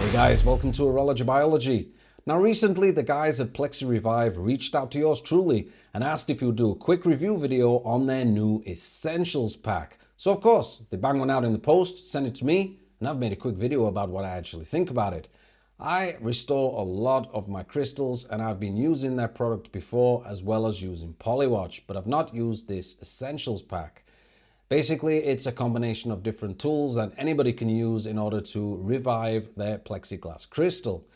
Hey guys, welcome to Horology Biology. Now recently the guys at Plexi Revive reached out to yours truly and asked if you'd do a quick review video on their new Essentials Pack. So of course, they banged one out in the post, sent it to me, and I've made a quick video about what I actually think about it. I restore a lot of my crystals and I've been using their product before as well as using Polywatch, but I've not used this Essentials Pack. Basically, it's a combination of different tools that anybody can use in order to revive their plexiglass crystal.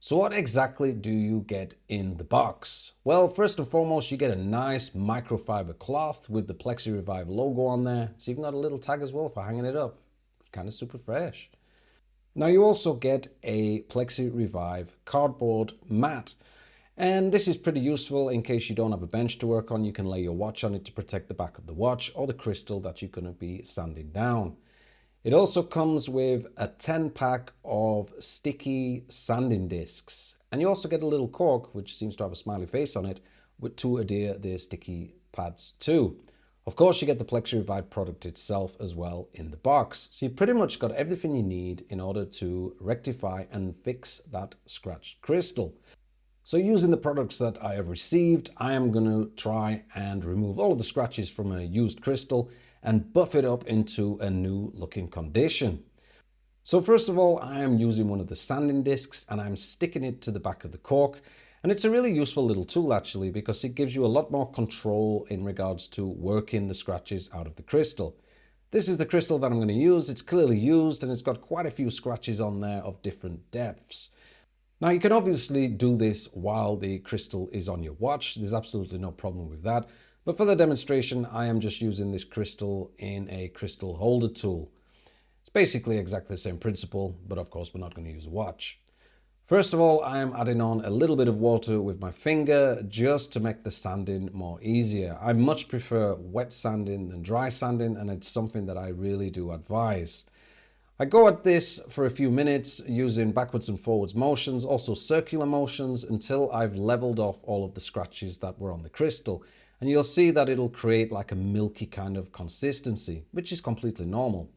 So what exactly do you get in the box? Well, first and foremost, you get a nice microfiber cloth with the Plexi Revive logo on there. It's even got a little tag as well for hanging it up. Kind of super fresh. Now you also get a Plexi Revive cardboard mat. And this is pretty useful in case you don't have a bench to work on. You can lay your watch on it to protect the back of the watch or the crystal that you're going to be sanding down. It also comes with a 10-pack of sticky sanding discs. And you also get a little cork, which seems to have a smiley face on it, to adhere the sticky pads to. Of course, you get the Plexi Revive product itself as well in the box. So you pretty much got everything you need in order to rectify and fix that scratched crystal. So using the products that I have received, I am going to try and remove all of the scratches from a used crystal and buff it up into a new looking condition. So first of all, I am using one of the sanding discs and I'm sticking it to the back of the cork. And it's a really useful little tool actually, because it gives you a lot more control in regards to working the scratches out of the crystal. This is the crystal that I'm going to use. It's clearly used and it's got quite a few scratches on there of different depths. Now you can obviously do this while the crystal is on your watch. There's absolutely no problem with that. But for the demonstration, I am just using this crystal in a crystal holder tool. It's basically exactly the same principle, but of course we're not going to use a watch. First of all, I am adding on a little bit of water with my finger just to make the sanding more easier. I much prefer wet sanding than dry sanding, and it's something that I really do advise. I go at this for a few minutes using backwards and forwards motions, also circular motions, until I've leveled off all of the scratches that were on the crystal. And you'll see that it'll create like a milky kind of consistency, which is completely normal.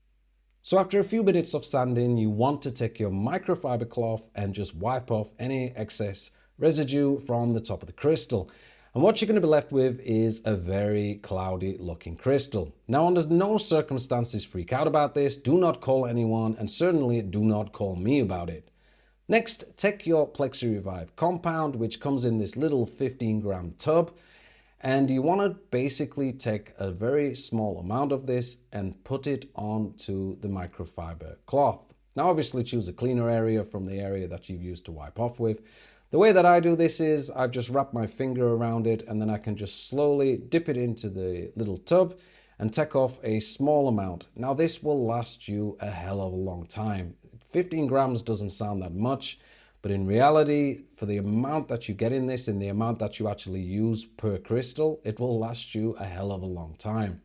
So after a few minutes of sanding, you want to take your microfiber cloth and just wipe off any excess residue from the top of the crystal. And what you're going to be left with is a very cloudy looking crystal. Now, under no circumstances freak out about this. Do not call anyone and certainly do not call me about it. Next, take your Plexi Revive compound, which comes in this little 15-gram tub. And you want to basically take a very small amount of this and put it onto the microfiber cloth. Now, obviously choose a cleaner area from the area that you've used to wipe off with. The way that I do this is I've just wrapped my finger around it and then I can just slowly dip it into the little tub and take off a small amount. Now this will last you a hell of a long time. 15 grams doesn't sound that much, but in reality, for the amount that you get in this and the amount that you actually use per crystal, it will last you a hell of a long time.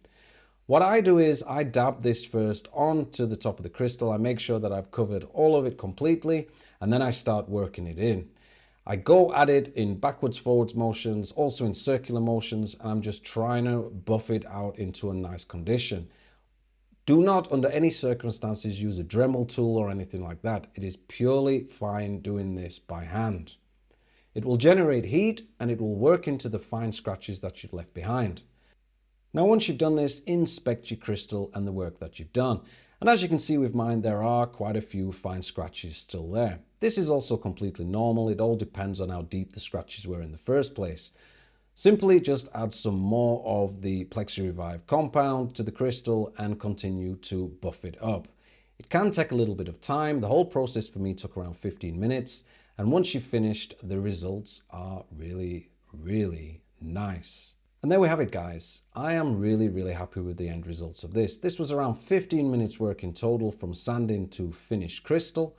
What I do is I dab this first onto the top of the crystal. I make sure that I've covered all of it completely and then I start working it in. I go at it in backwards forwards motions, also in circular motions, and I'm just trying to buff it out into a nice condition. Do not under any circumstances use a Dremel tool or anything like that. It is purely fine doing this by hand. It will generate heat and it will work into the fine scratches that you've left behind. Now once you've done this, inspect your crystal and the work that you've done. And as you can see with mine, there are quite a few fine scratches still there. This is also completely normal. It all depends on how deep the scratches were in the first place. Simply just add some more of the Plexi Revive compound to the crystal and continue to buff it up. It can take a little bit of time. The whole process for me took around 15 minutes. And once you've finished, the results are really, really nice. And there we have it, guys. I am really happy with the end results of this. This was around 15 minutes work in total from sanding to finished crystal.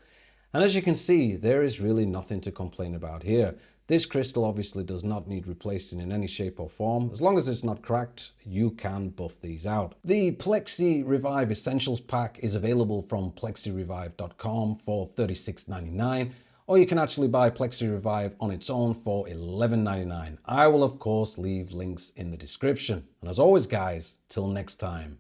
And as you can see, there is really nothing to complain about here. This crystal obviously does not need replacing in any shape or form. As long as it's not cracked, you can buff these out. The Plexi Revive Essentials Pack is available from plexirevive.com for $36.99. Or you can actually buy Plexi Revive on its own for $11.99. I will of course leave links in the description. And as always guys, till next time.